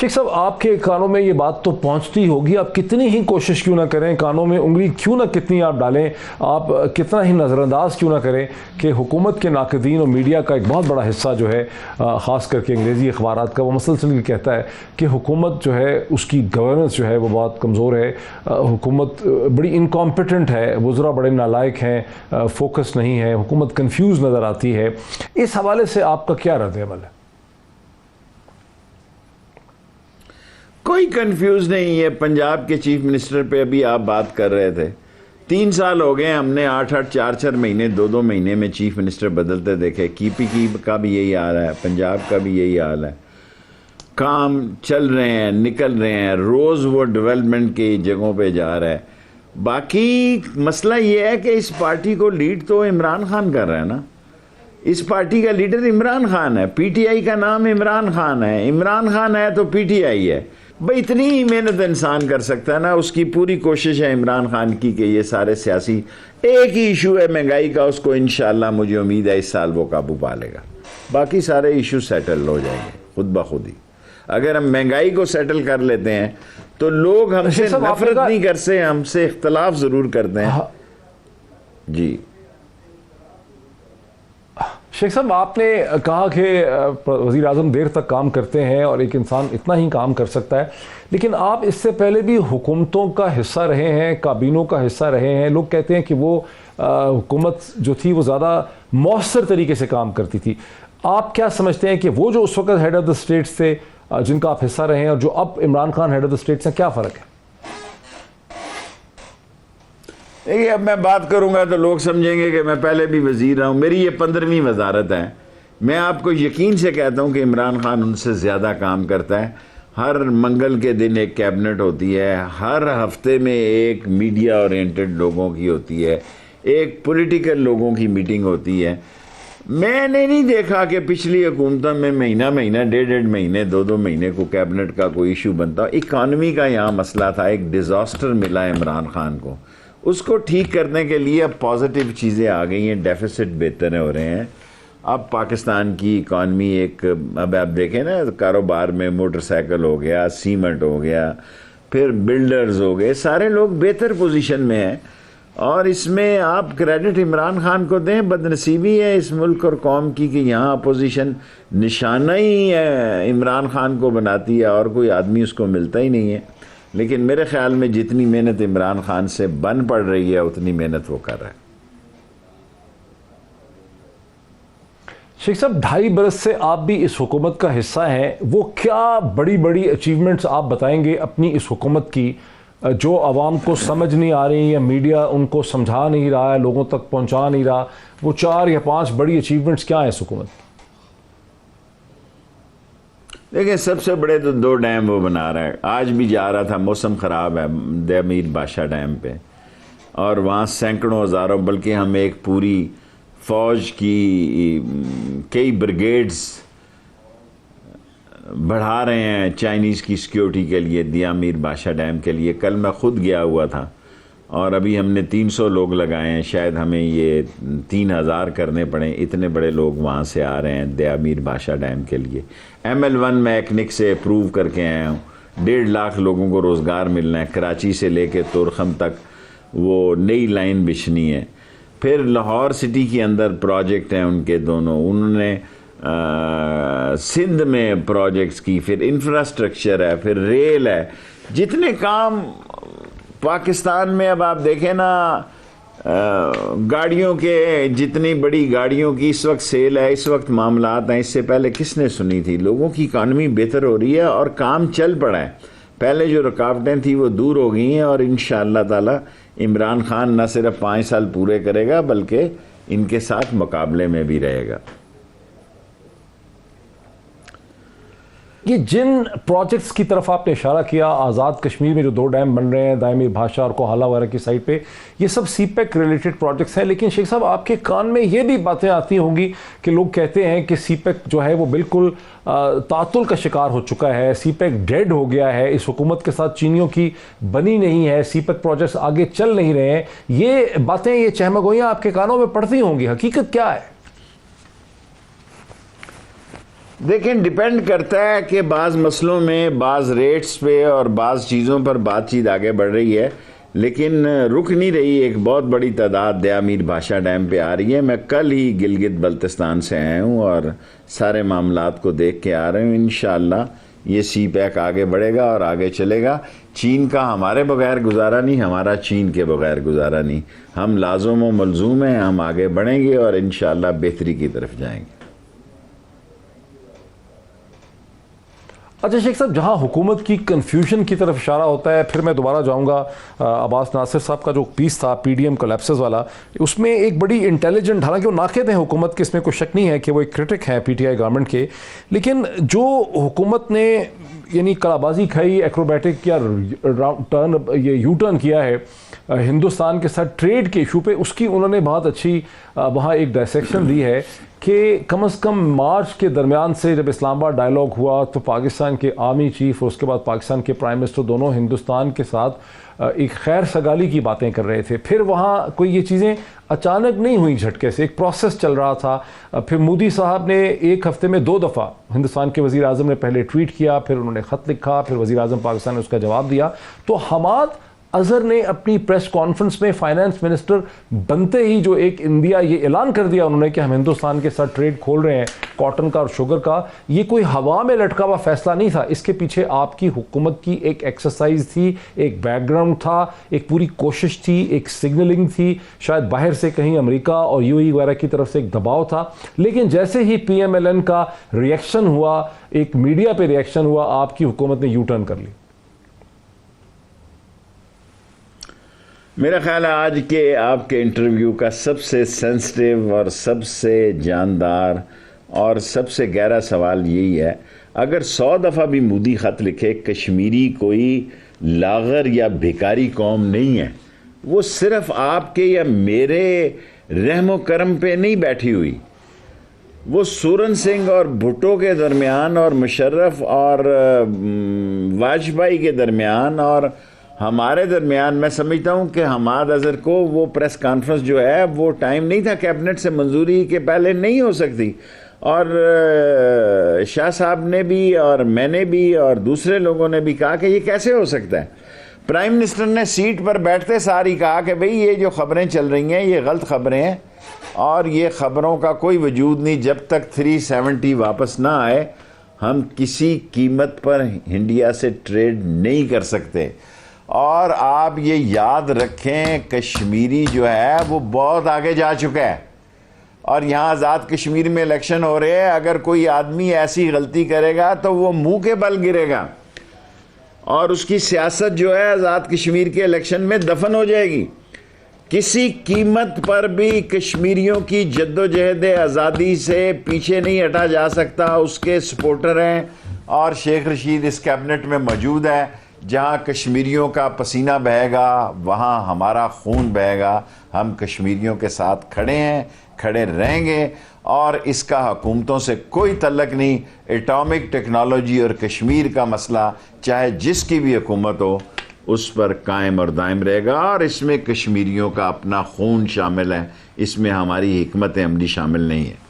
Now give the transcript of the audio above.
शेख साहब, आपके कानों में ये बात तो पहुंचती होगी, आप कितनी ही कोशिश क्यों ना करें, कानों में उंगली क्यों ना कितनी आप डालें, आप कितना ही नज़रअंदाज क्यों ना करें कि हुकूमत के नाक़दीन और मीडिया का एक बहुत बड़ा हिस्सा जो है, ख़ास करके अंग्रेज़ी अखबारात का, वो मसलसल ये कहता है कि हुकूमत जो है उसकी गवर्नेंस जो है वो बहुत कमज़ोर है, हुकूमत बड़ी इनकॉम्पिटेंट है, वज़रा बड़े नालायक हैं, फोकस नहीं है, हुकूमत कन्फ्यूज़ नज़र आती है। इस हवाले से आपका क्या रद्द-ए-अमल है? कोई कंफ्यूज नहीं है। पंजाब के चीफ मिनिस्टर पे अभी आप बात कर रहे थे, 3 साल हो गए, हमने 8-8, 4-4 महीने, 2-2 महीने में चीफ मिनिस्टर बदलते देखे। KPK का भी यही हाल है, पंजाब का भी यही हाल है। काम चल रहे हैं, निकल रहे हैं, रोज़ वो डेवलपमेंट की जगहों पे जा रहा है। बाकी मसला ये है कि इस पार्टी को लीड तो इमरान खान कर रहा है ना। इस पार्टी का लीडर इमरान खान है, PTI का नाम इमरान खान है, इमरान खान है तो PTI है। भाई इतनी ही मेहनत इंसान कर सकता है ना, उसकी पूरी कोशिश है इमरान खान की कि ये सारे सियासी, एक ही इशू है महंगाई का, उसको इंशाल्लाह मुझे उम्मीद है इस साल वो काबू पा लेगा, बाकी सारे इशू सेटल हो जाएंगे खुद ब खुद ही। अगर हम महंगाई को सेटल कर लेते हैं तो लोग हमसे नफरत नहीं करते, हमसे इख्तलाफ जरूर करते हैं। जी शेख साहब, आपने कहा कि वज़ीर आज़म देर तक काम करते हैं और एक इंसान इतना ही काम कर सकता है, लेकिन आप इससे पहले भी हुकूमतों का हिस्सा रहे हैं, काबीनों का हिस्सा रहे हैं। लोग कहते हैं कि वो हुकूमत जो थी वो ज़्यादा मौसर तरीके से काम करती थी। आप क्या समझते हैं कि वो जो उस वक्त हेड ऑफ़ द स्टेट्स थे जिनका आप हिस्सा रहे हैं और जो अब Imran Khan head of the states हैं, क्या फ़र्क है? देखिए, अब मैं बात करूंगा तो लोग समझेंगे कि मैं पहले भी वजीर रहा हूं, मेरी ये 15वीं वजारत है। मैं आपको यकीन से कहता हूं कि इमरान खान उनसे ज़्यादा काम करता है। हर मंगल के दिन एक कैबिनेट होती है, हर हफ्ते में एक मीडिया ओरिएंटेड लोगों की होती है, एक पॉलिटिकल लोगों की मीटिंग होती है। मैंने नहीं देखा कि पिछली हुकूमतों में महीना महीना, 1.5 महीने, 2-2 महीने को कैबिनेट का कोई इशू बनता। इकानमी का यहाँ मसला था, एक डिज़ास्टर मिला इमरान खान को, उसको ठीक करने के लिए अब पॉजिटिव चीज़ें आ गई हैं, डेफिसिट बेहतर हो रहे हैं। अब पाकिस्तान की इकॉनमी एक, अब आप देखें ना, कारोबार में मोटरसाइकिल हो गया, सीमेंट हो गया, फिर बिल्डर्स हो गए, सारे लोग बेहतर पोजीशन में हैं। और इसमें आप क्रेडिट इमरान खान को दें। बदनसीबी है इस मुल्क और कौम की कि यहाँ अपोजिशन निशाना ही इमरान खान को बनाती है और कोई आदमी उसको मिलता ही नहीं है। लेकिन मेरे ख्याल में जितनी मेहनत इमरान खान से बन पड़ रही है उतनी मेहनत वो कर रहा है। शेख साहब, 2.5 बरस से आप भी इस हुकूमत का हिस्सा हैं, वो क्या बड़ी बड़ी अचीवमेंट्स आप बताएंगे अपनी इस हुकूमत की जो आवाम को समझ नहीं आ रही, या मीडिया उनको समझा नहीं रहा है, लोगों तक पहुंचा नहीं रहा? वो 4 या 5 बड़ी अचीवमेंट्स क्या हैं इस हुकूमत की? देखिए, सबसे बड़े तो 2 डैम वो बना रहा है। आज भी जा रहा था, मौसम ख़राब है, दयामीर बादशाह डैम पे, और वहाँ सैकड़ों हज़ारों, बल्कि हम एक पूरी फ़ौज की कई ब्रिगेड्स बढ़ा रहे हैं चाइनीज़ की सिक्योरिटी के लिए, दयामीर बादशाह डैम के लिए। कल मैं ख़ुद गया हुआ था और अभी हमने 300 लोग लगाए हैं, शायद हमें ये 3000 करने पड़े, इतने बड़े लोग वहाँ से आ रहे हैं दयामीर बादशाह डैम के लिए। ML1 मैं एकनिक से अप्रूव करके आया हूँ, 1.5 लाख लोगों को रोज़गार मिलना है। कराची से लेके तुरखम तक वो नई लाइन बिछनी है। फिर लाहौर सिटी के अंदर प्रोजेक्ट हैं उनके दोनों, उन्होंने सिंध में प्रोजेक्ट्स की, फिर इंफ्रास्ट्रक्चर है, फिर रेल है, जितने काम पाकिस्तान में। अब आप देखें ना, गाड़ियों के, जितनी बड़ी गाड़ियों की इस वक्त सेल है, इस वक्त मामलात हैं, इससे पहले किसने सुनी थी? लोगों की इकानमी बेहतर हो रही है और काम चल पड़ा है। पहले जो रुकावटें थी वो दूर हो गई हैं और इंशाअल्लाह ताला इमरान खान न सिर्फ 5 साल पूरे करेगा बल्कि इनके साथ मुकाबले में भी रहेगा। ये जिन प्रोजेक्ट्स की तरफ आपने इशारा किया, आज़ाद कश्मीर में जो 2 डैम बन रहे हैं, दायमीर बादशाह और कोहाला वगैरह की साइड पे, ये सब CPEC रिलेटेड प्रोजेक्ट्स हैं। लेकिन शेख साहब, आपके कान में ये भी बातें आती होंगी कि लोग कहते हैं कि CPEC जो है वो बिल्कुल तातुल का शिकार हो चुका है, CPEC डेड हो गया है, इस हुकूमत के साथ चीनियों की बनी नहीं है, CPEC प्रोजेक्ट्स आगे चल नहीं रहे हैं। ये बातें, ये चहमगोइयाँ आपके कानों में पड़ती होंगी, हकीकत क्या है? دیکھیں ڈیپینڈ کرتا ہے کہ بعض مسئلوں میں بعض ریٹس پہ اور بعض چیزوں پر بات چیت آگے بڑھ رہی ہے، لیکن رک نہیں رہی. ایک بہت بڑی تعداد دیا میر بھاشا ڈیم پہ آ رہی ہے. میں کل ہی گلگت بلتستان سے آیا ہوں اور سارے معاملات کو دیکھ کے آ رہے ہوں. انشاءاللہ یہ سی پیک آگے بڑھے گا اور آگے چلے گا. چین کا ہمارے بغیر گزارا نہیں، ہمارا چین کے بغیر گزارا نہیں. ہم لازم و ملزوم ہیں، ہم آگے بڑھیں گے اور انشاءاللہ بہتری کی طرف جائیں گے. اچھا شیخ صاحب، جہاں حکومت کی کنفیوژن کی طرف اشارہ ہوتا ہے، پھر میں دوبارہ جاؤں گا عباس ناصر صاحب کا جو پیس تھا پی ڈی ایم کولیپسز والا، اس میں ایک بڑی انٹیلیجنٹ، حالانکہ وہ ناقد ہیں حکومت کے، اس میں کوئی شک نہیں ہے کہ وہ ایک کرٹک ہیں پی ٹی آئی گورنمنٹ کے، لیکن جو حکومت نے یعنی کلابازی کھائی، ایکروبیٹک یا ٹرن، یہ یو ٹرن کیا ہے ہندوستان کے ساتھ ٹریڈ کے ایشو پہ، اس کی انہوں نے بہت اچھی وہاں ایک ڈائسیکشن دی ہے کہ کم از کم مارچ کے درمیان سے جب اسلام آباد ڈائلاگ ہوا تو پاکستان کے آرمی چیف اور اس کے بعد پاکستان کے پرائم منسٹر دونوں ہندوستان کے ساتھ ایک خیر سگالی کی باتیں کر رہے تھے. پھر وہاں کوئی یہ چیزیں اچانک نہیں ہوئی جھٹکے سے، ایک پروسیس چل رہا تھا. پھر مودی صاحب نے ایک ہفتے میں 2 دفعہ، ہندوستان کے وزیر اعظم نے پہلے ٹویٹ کیا، پھر انہوں نے خط لکھا، پھر وزیر اعظم پاکستان نے اس کا جواب دیا. تو حماد اظہر نے اپنی پریس کانفرنس میں فائنانس منسٹر بنتے ہی جو ایک انڈیا یہ اعلان کر دیا انہوں نے کہ ہم ہندوستان کے ساتھ ٹریڈ کھول رہے ہیں کاٹن کا اور شوگر کا، یہ کوئی ہوا میں لٹکا ہوا فیصلہ نہیں تھا. اس کے پیچھے آپ کی حکومت کی ایک ایکسرسائز تھی، ایک بیک گراؤنڈ تھا، ایک پوری کوشش تھی، ایک سگنلنگ تھی، شاید باہر سے کہیں امریکہ اور یو اے وغیرہ کی طرف سے ایک دباؤ تھا. لیکن جیسے ہی پی ایم ایل این کا ریئیکشن ہوا، ایک میڈیا پہ ریئیکشن ہوا، آپ کی حکومت نے یو ٹرن کر لی. میرا خیال ہے آج کے آپ کے انٹرویو کا سب سے سینسٹیو اور سب سے جاندار اور سب سے گہرا سوال یہی ہے، اگر 100 دفعہ بھی مودی خط لکھے، کشمیری کوئی لاغر یا بھیکاری قوم نہیں ہے. وہ صرف آپ کے یا میرے رحم و کرم پہ نہیں بیٹھی ہوئی، وہ سورن سنگھ اور بھٹو کے درمیان اور مشرف اور واجپئی کے درمیان اور ہمارے درمیان، میں سمجھتا ہوں کہ حماد اظہر کو وہ پریس کانفرنس جو ہے وہ ٹائم نہیں تھا، کیبنٹ سے منظوری کے پہلے نہیں ہو سکتی. اور شاہ صاحب نے بھی اور میں نے بھی اور دوسرے لوگوں نے بھی کہا کہ یہ کیسے ہو سکتا ہے. پرائم منسٹر نے سیٹ پر بیٹھتے ساری کہا کہ بھئی یہ جو خبریں چل رہی ہیں یہ غلط خبریں ہیں اور یہ خبروں کا کوئی وجود نہیں. جب تک 370 واپس نہ آئے ہم کسی قیمت پر انڈیا سے ٹریڈ نہیں کر سکتے. اور آپ یہ یاد رکھیں کشمیری جو ہے وہ بہت آگے جا چکا ہے اور یہاں آزاد کشمیر میں الیکشن ہو رہے ہیں. اگر کوئی آدمی ایسی غلطی کرے گا تو وہ منہ کے بل گرے گا اور اس کی سیاست جو ہے آزاد کشمیر کے الیکشن میں دفن ہو جائے گی. کسی قیمت پر بھی کشمیریوں کی جد و جہد آزادی سے پیچھے نہیں ہٹا جا سکتا. اس کے سپورٹر ہیں اور شیخ رشید اس کیبنٹ میں موجود ہے. جہاں کشمیریوں کا پسینہ بہے گا وہاں ہمارا خون بہے گا. ہم کشمیریوں کے ساتھ کھڑے ہیں، کھڑے رہیں گے اور اس کا حکومتوں سے کوئی تعلق نہیں. ایٹامک ٹیکنالوجی اور کشمیر کا مسئلہ چاہے جس کی بھی حکومت ہو اس پر قائم اور دائم رہے گا اور اس میں کشمیریوں کا اپنا خون شامل ہے، اس میں ہماری حکمت عملی شامل نہیں ہے.